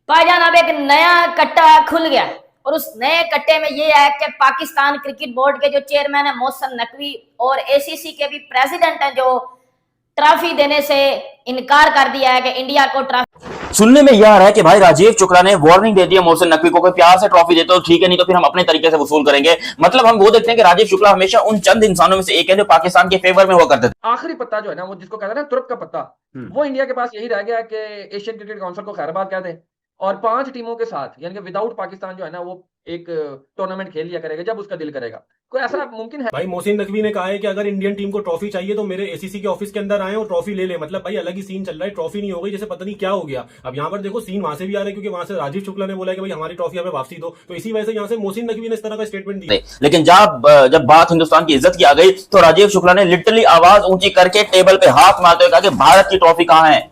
भाईजान अब एक नया कट्टा खुल गया और उस नए कट्टे में ये है कि पाकिस्तान क्रिकेट बोर्ड के जो चेयरमैन है मोहसिन नकवी और एसीसी के भी प्रेसिडेंट हैं जो ट्रॉफी देने से इनकार कर दिया है कि इंडिया को ट्रॉफी। सुनने में यह आ रहा है कि भाई राजीव शुक्ला ने वार्निंग दे दी है मोहसिन नकवी को, कोई प्यार से ट्रॉफी देते हो ठीक है, नहीं तो फिर हम अपने तरीके से वसूल करेंगे। मतलब हम वो देखते हैं कि राजीव शुक्ला हमेशा उन चंद इंसानों में से एक है जो पाकिस्तान के फेवर में हुआ करते थे। आखिरी पत्ता जो है ना, वो जिसको कहते हैं ना तुर्क का पत्ता, वो इंडिया के पास यही रह गया कि एशियन क्रिकेट काउंसिल को खैरबाद कह दे और 5 टीमों के साथ यानी कि विदाउट पाकिस्तान जो है ना वो एक टूर्नामेंट खेल लिया करेगा जब उसका दिल करेगा। कोई ऐसा मुमकिन है? भाई मोहसिन नकवी ने कहा है कि अगर इंडियन टीम को ट्रॉफी चाहिए तो मेरे एसीसी के ऑफिस के अंदर आए और ट्रॉफी ले ले। मतलब भाई अलग ही सीन चल रहा है, ट्रॉफी नहीं हो गई जैसे पता नहीं क्या हो गया। अब यहाँ पर देखो सीन वहां से भी आ रहा है क्योंकि वहां से राजीव शुक्ला ने बोला कि भाई हमारी ट्रॉफी हमें वापसी दो, तो इसी वजह से यहाँ से मोहसिन नकवी ने इस तरह का स्टेटमेंट दिया। लेकिन जब बात हिंदुस्तान की इज्जत की आ गई तो राजीव शुक्ला ने लिटरली आवाज ऊंची करके टेबल पे हाथ मारते हुए कहा कि भारत की ट्रॉफी कहां है।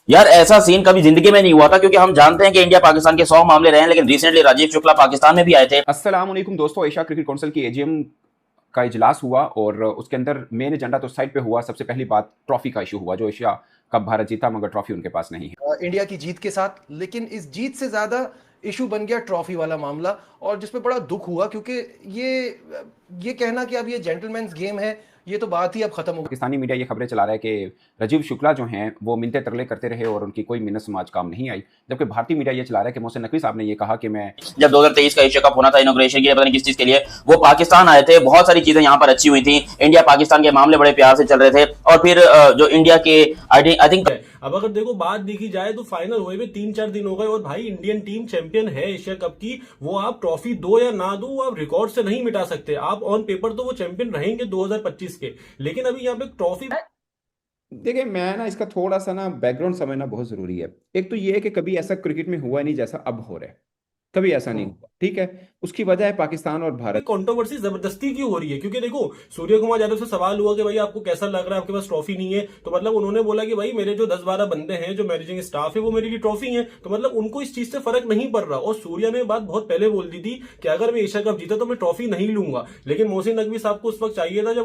यार ऐसा सीन कभी जिंदगी में नहीं हुआ था, क्योंकि हम जानते हैं कि इंडिया पाकिस्तान के 100 मामले रहे हैं, लेकिन रिसेंटली राजीव शुक्ला पाकिस्तान में भी आए थे। अस्सलाम वालेकुम दोस्तों, एशिया क्रिकेट काउंसिल की एजीएम का इजलास हुआ और उसके अंदर मेन एजेंडा तो साइड पे हुआ। सबसे पहली बात ट्रॉफी का इशू हुआ, जो एशिया कप भारत जीता मगर ट्रॉफी उनके पास नहीं है इंडिया की जीत के साथ। लेकिन इस जीत से ज्यादा इशू बन गया ट्रॉफी वाला मामला, और जिसपे बड़ा दुख हुआ क्योंकि ये कहना कि अब ये जेंटलमैन्स गेम है, ये तो बात ही अब खत्म हो गई। पाकिस्तानी मीडिया ये खबरें चला रहा है कि राजीव शुक्ला जो हैं वो मिन्नतें तरले करते रहे और उनकी कोई मिन्नत समाज काम नहीं आई, जबकि भारतीय मीडिया ये चला रहा है कि मोहसिन नकवी साहब ने ये कहा कि मैं जब 2023 का एशिया कप होना था इनॉग्रेशन के लिए, पता नहीं किस चीज के लिए, वो पाकिस्तान आए थे, बहुत सारी चीजें यहाँ पर अच्छी हुई थी, इंडिया पाकिस्तान के मामले बड़े प्यार से चल रहे थे, और फिर जो इंडिया के आई थिंक अब अगर देखो बात देखी जाए तो फाइनल हुए 3-4 दिन हो गए और भाई इंडियन टीम चैंपियन है एशिया कप की। वो आप ट्रॉफी दो या ना दो, वो आप रिकॉर्ड से नहीं मिटा सकते। आप ऑन पेपर तो वो चैंपियन रहेंगे 2025 के, लेकिन अभी यहाँ पे ट्रॉफी। देखिए मैं ना इसका थोड़ा सा ना बैकग्राउंड समझना बहुत जरूरी है। एक तो ये है कि कभी ऐसा क्रिकेट में हुआ नहीं जैसा अब हो रहा है, कभी ऐसा नहीं हुआ, ठीक है। उसकी वजह है पाकिस्तान और भारत। कंट्रोवर्सी जबरदस्ती क्यों हो रही है? क्योंकि देखो सूर्य कुमार यादव से सवाल हुआ कि भाई आपको कैसा लग रहा है, आपके पास ट्रॉफी नहीं है, तो मतलब उन्होंने बोला कि भाई मेरे जो 10-12 बंदे हैं जो मैनेजिंग स्टाफ है वो मेरी लिए ट्रॉफी है, तो मतलब उनको इस चीज से फर्क नहीं पड़ रहा। और सूर्य ने बात बहुत पहले बोल दी थी कि अगर मैं एशिया कप जीता तो मैं ट्रॉफी नहीं लूंगा, लेकिन मोहसिन नकवी साहब को उस वक्त चाहिए था जब।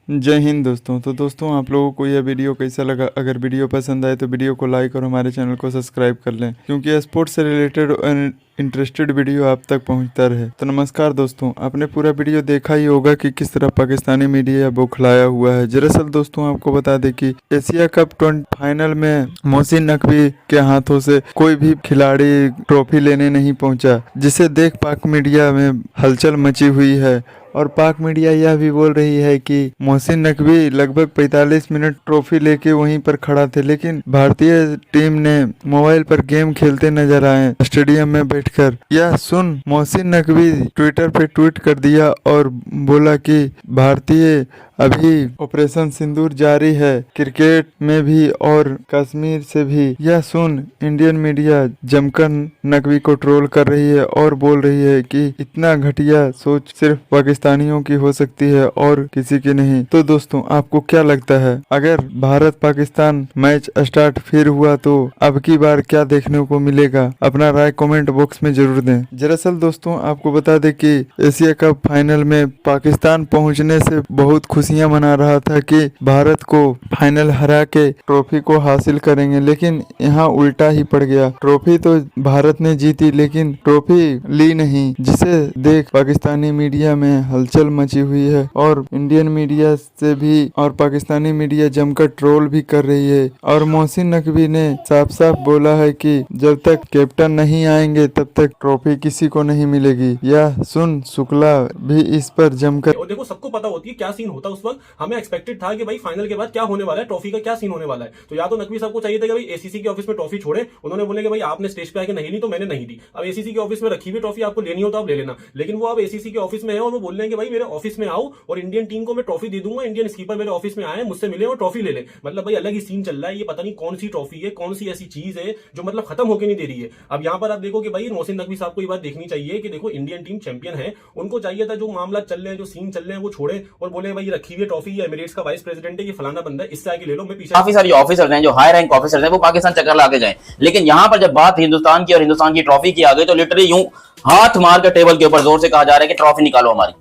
जय हिंद दोस्तों। तो दोस्तों आप लोगों को यह वीडियो कैसा लगा? अगर वीडियो पसंद आए तो वीडियो को लाइक और हमारे चैनल को सब्सक्राइब कर लें, क्योंकि स्पोर्ट्स से रिलेटेड और इंटरेस्टेड वीडियो आप तक पहुंचता रहे। तो नमस्कार दोस्तों, आपने पूरा वीडियो देखा ही होगा कि किस तरह पाकिस्तानी मीडिया बौखलाया हुआ है। दरअसल दोस्तों आपको बता दें कि एशिया कप फाइनल में मोहसिन नकवी के हाथों से कोई भी खिलाड़ी ट्रॉफी लेने नहीं पहुंचा, जिसे देख पाक मीडिया में हलचल मची हुई है। और पाक मीडिया यह भी बोल रही है कि मोहसिन नकवी लगभग 45 मिनट ट्रॉफी लेके वहीं पर खड़ा थे, लेकिन भारतीय टीम ने मोबाइल पर गेम खेलते नजर आए स्टेडियम में बैठकर। यह सुन मोहसिन नकवी ट्विटर पे ट्वीट कर दिया और बोला कि भारतीय अभी ऑपरेशन सिंदूर जारी है, क्रिकेट में भी और कश्मीर से भी। यह सुन इंडियन मीडिया जमकर नकवी को ट्रोल कर रही है और बोल रही है कि इतना घटिया सोच सिर्फ पाकिस्तानियों की हो सकती है और किसी की नहीं। तो दोस्तों आपको क्या लगता है, अगर भारत पाकिस्तान मैच स्टार्ट फिर हुआ तो अब की बार क्या देखने को मिलेगा? अपना राय कमेंट बॉक्स में जरूर दें। दरअसल दोस्तों आपको बता दें कि एशिया कप फाइनल में पाकिस्तान पहुंचने से बहुत खुशियां मना रहा था कि भारत को फाइनल हरा के ट्रॉफी को हासिल करेंगे, लेकिन यहाँ उल्टा ही पड़ गया। ट्रॉफी तो भारत ने जीती लेकिन ट्रॉफी ली नहीं, जिसे देख पाकिस्तानी मीडिया में हलचल मची हुई है और इंडियन मीडिया से भी और पाकिस्तानी मीडिया जमकर ट्रोल भी कर रही है। और मोहसिन नकवी ने साफ साफ बोला है कि जब तक कैप्टन नहीं आएंगे तब तक ट्रॉफी किसी को नहीं मिलेगी। यह सुन शुक्ला भी इस पर जमकर। और देखो सबको पता होती है क्या सीन होता है उस वक्त। हमें एक्सपेक्टेड था कि भाई फाइनल के बाद क्या होने वाला है, ट्रॉफी का क्या सीन होने वाला है। तो या तो नकवी साहब को चाहिए था कि भाई एसीसी के ऑफिस में ट्रॉफी छोड़े, उन्होंने बोले कि भाई आपने स्टेज पे आके नहीं ली तो मैंने नहीं दी। अब एसीसी के ऑफिस में रखी हुई ट्रॉफी आपको लेनी हो तो आप ले लेना, लेकिन वो अब एसीसी के ऑफिस में है और वो बोल रहे हैं कि भाई मेरे ऑफिस में आओ और इंडियन टीम को मैं ट्रॉफी दे दूंगा, इंडियन स्कीपर मेरे ऑफिस में आए, मुझसे मिले और ट्रॉफी ले ले। मतलब भाई अलग ही सीन चल रहा है। ये पता नहीं कौन सी ट्रॉफी है, कौन सी ऐसी चीज है जो मतलब खत्म होकर नहीं दे रही है। अब यहाँ पर आप देखो कि भाई मोहसिन नकवी साहब को ये बात देखनी चाहिए कि देखो इंडियन टीम चैंपियन है, उनको चाहिए था जो मामला चल रहे हैं, जो सीन चल रहे हैं वो छोड़े और बोले भाई रखी हुई ट्रॉफी, ये एमिरेट्स का वाइस प्रेसिडेंट है, ये फलाना बंदा है, इससे आके ले लो। मैं पीछे काफी सारे ऑफिसर्स हैं जो हाई रैंक ऑफिसर्स हैं वो पाकिस्तान चक्कर ला के गए, लेकिन यहाँ पर जब बात हिंदुस्तान की और हिंदुस्तान की ट्रॉफी की आ गई तो लिटरली यूं हाथ मार कर टेबल के ऊपर जोर से कहा जा रहा है कि ट्रॉफी निकालो हमारी।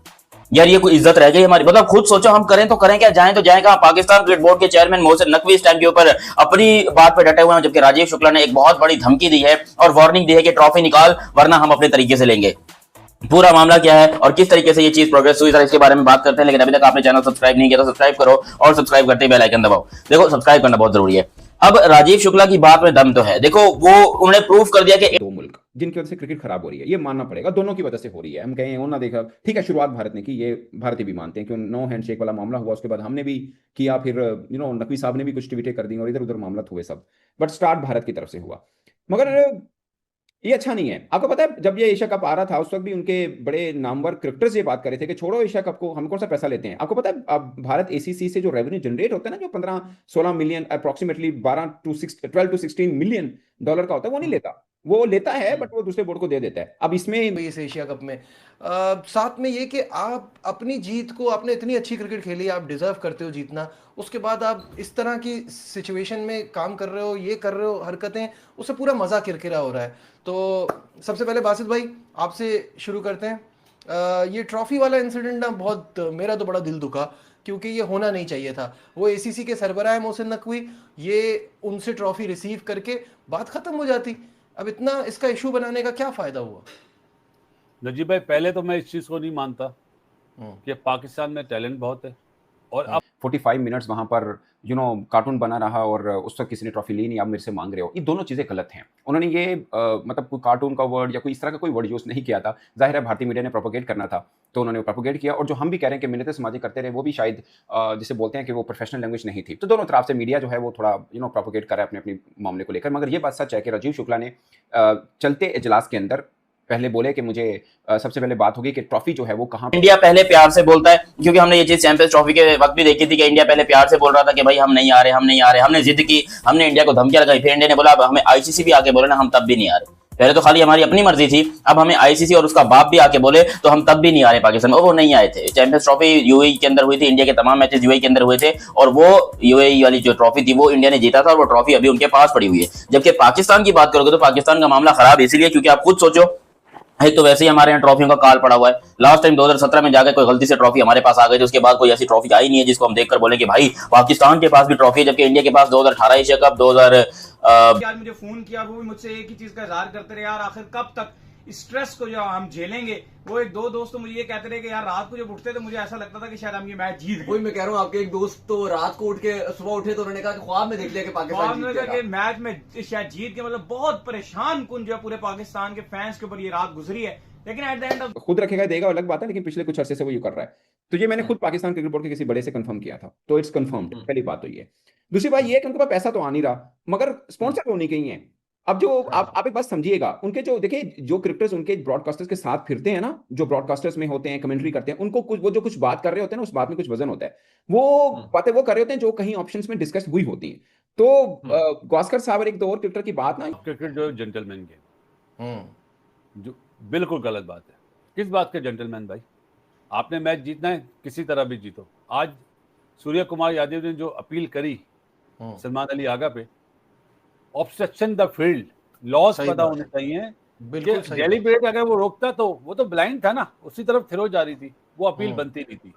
यार ये कोई इज्जत रह गई हमारी? मतलब खुद सोचो, हम करें तो करें क्या, जाएं तो जाएं कहां? पाकिस्तान क्रिकेट बोर्ड के चेयरमैन मोहसिन नकवी इस टाइम के ऊपर अपनी बात पे डटे हुए हैं, जबकि राजीव शुक्ला ने एक बहुत बड़ी धमकी दी है और वार्निंग दी है कि ट्रॉफी निकाल वरना हम अपने तरीके से लेंगे। पूरा मामला क्या है और किस तरीके से ये चीज प्रोग्रेस हुई, इसके बारे में बात करते हैं। लेकिन अभी तक आपने चैनल सब्सक्राइब नहीं किया तो सब्सक्राइब करो और सब्सक्राइब करते ही बेल आइकन दबाओ। देखो सब्सक्राइब करना बहुत जरूरी है। अब राजीव शुक्ला की बात में दम तो है। देखो वो उन्होंने प्रूव कर दिया कि दो मुल्क जिनकी वजह से क्रिकेट खराब हो रही है, ये मानना पड़ेगा, दोनों की वजह से हो रही है। हम कहें वो ना देखा, ठीक है, शुरुआत भारत ने की, ये भारतीय भी मानते हैं कि नो हैंडशेक वाला मामला हुआ, उसके बाद हमने भी किया, फिर नकवी साहब ने भी कुछ ट्वीटें कर दी और इधर उधर मामला हुए सब, बट स्टार्ट भारत की तरफ से हुआ। मगर ये अच्छा नहीं है। आपको पता है जब ये एशिया कप आ रहा था उस वक्त भी उनके बड़े नामवर क्रिकेटर्स ये बात कर रहे थे कि छोड़ो एशिया कप को, हम कौन सा पैसा लेते हैं। आपको पता है अब भारत एसीसी से जो रेवेन्यू जनरेट होता है ना, जो 15-16 million approximately 12 to 16 million dollar का होता है, वो नहीं लेता, वो लेता है बट वो दूसरे बोर्ड को दे देता है। अब इसमें इस एशिया कप में साथ में ये कि आप अपनी जीत को, आपने इतनी अच्छी क्रिकेट खेली, आप डिजर्व करते हो जीतना, उसके बाद आप इस तरह की सिचुएशन में काम कर रहे हो, ये कर रहे हो हरकतें, उससे पूरा मजा किरकिरा हो रहा है। तो सबसे पहले बासित भाई आपसे शुरू करते हैं। ये ट्रॉफी वाला इंसिडेंट ना बहुत, मेरा तो बड़ा दिल दुखा, क्योंकि ये होना नहीं चाहिए था। वो एसीसी के सरबराह मोहसिन नकवी, ये उनसे ट्रॉफी रिसीव करके बात खत्म हो जाती। अब इतना इसका इशू बनाने का क्या फायदा हुआ? नजीब भाई, पहले तो मैं इस चीज को नहीं मानता कि पाकिस्तान में टैलेंट बहुत है, और अब 45 मिनट्स वहां पर कार्टून बना रहा और उस वक्त किसी ने ट्रॉफी ली नहीं, आप मेरे से मांग रहे हो, ये दोनों चीज़ें गलत हैं। उन्होंने ये मतलब कोई कार्टून का वर्ड या कोई इस तरह का कोई वर्ड यूज़ नहीं किया था। जाहिर है भारतीय मीडिया ने प्रोपोगेट करना था तो उन्होंने प्रोपोगेट किया, और जो हम भी कह रहे हैं कि मिन्नतें समाजी करते रहे, वो भी शायद जिसे बोलते हैं कि वो प्रोफेशनल लैंग्वेज नहीं थी। तो दोनों तरफ से मीडिया जो है वो थोड़ा प्रोपोगेट कर रहा है अपने अपने मामले को लेकर। मगर ये बात सच है कि राजीव शुक्ला ने चलते इजलास के अंदर पहले बोले कि मुझे सबसे पहले बात होगी कि ट्रॉफी जो है वो कहाँ। इंडिया पहले प्यार से बोलता है, क्योंकि हमने ये चीज चैंपियंस ट्रॉफी के वक्त भी देखी थी कि इंडिया पहले प्यार से बोल रहा था कि भाई हम नहीं आ रहे, हम नहीं आ रहे। हमने जिद की, हमने इंडिया को धमकियां लगाई, फिर इंडिया ने बोला अब हमें आईसीसी भी आके बोले ना, हम तब भी नहीं आ रहे। पहले तो खाली हमारी अपनी मर्जी थी, अब हमें आईसीसी और उसका बाप भी आके बोले तो हम तब भी नहीं आ रहे पाकिस्तान में। वो नहीं आए थे। चैंपियंस ट्रॉफी यूएई के अंदर हुई थी, इंडिया के तमाम मैचेस यूएई के अंदर हुए थे, और वो यूएई वाली जो ट्रॉफी थी वो इंडिया ने जीता था, और वो ट्रॉफी अभी उनके पास पड़ी हुई है। जबकि पाकिस्तान की बात करोगे तो पाकिस्तान का मामला खराब इसीलिए क्योंकि आप खुद सोचो, एक तो वैसे ही हमारे यहाँ ट्रॉफियों का काल पड़ा हुआ है। लास्ट टाइम 2017 में जाकर कोई गलती से ट्रॉफी हमारे पास आ गई थी, उसके बाद कोई ऐसी ट्रॉफी आई नहीं है जिसको हम देखकर बोले कि भाई पाकिस्तान के पास भी ट्रॉफी है। जबकि इंडिया के पास 2018 एशिया कप, 2000 यार मुझे फोन किया, वो भी मुझसे एक ही चीज का इजहार करते रहे, यार आखिर कब तक स्ट्रेस को जो हम झेलेंगे। वो एक दो दोस्त तो मुझे ये कहते रहे कि यार रात को जब उठते तो मुझे ऐसा लगता था कि शायद हम ये मैच जीत गए। वही मैं कह रहा हूँ, आपके एक दोस्त तो रात को उठ के सुबह उठे तो उन्होंने कहा कि ख्वाब में देख लिया कि पाकिस्तान जीत गया, मैच में शायद जीत के, मतलब बहुत परेशान कुन जो पूरे पाकिस्तान के फैंस के ऊपर ये रात गुजरी है। लेकिन एट द एंड खुद रखेगा देगा अलग बात है, लेकिन पिछले कुछ अरसे से वो ये कर रहा है। तो ये मैंने खुद पाकिस्तान क्रिकेट बोर्ड के किसी बड़े से कंफर्म किया था, तो इट्स कंफर्म्ड। पहली बात तो ये। दूसरी बात ये है कि उनके पास पैसा तो आ नहीं रहा, मगर स्पॉन्सर होने के ही है। अब जो आप एक बात समझिएगा, उनके जो देखिए जो क्रिकेटर्स उनके ब्रॉडकास्टर्स के साथ फिरते हैं ना, जो ब्रॉडकास्टर्स में होते हैं, कमेंट्री करते हैं, उनको कुछ वो जो कुछ बात कर रहे होते हैं ना, उस बात में कुछ वजन होता है। वो बातें वो कर रहे होते हैं जो कहीं ऑप्शंस में डिस्कस हुई होती हैं। तो गावस्कर साहब और एक दो और क्रिकेटर की बात ना, क्रिकेट जो है जेंटलमैन गेम, जो बिल्कुल गलत बात है। किस बात के जेंटलमैन भाई? आपने मैच जीतना है किसी तरह भी जीतो। आज सूर्य कुमार यादव ने जो अपील करी सलमान अली आगा पे, ऑब्स्ट्रक्शन द फील्ड, लॉस पता होने चाहिए। बिल्कुल सही। डेलीब्रेट अगर वो रोकता तो वो तो ब्लाइंड था ना, उसी तरफ थ्रो जा रही थी, वो अपील बनती नहीं थी।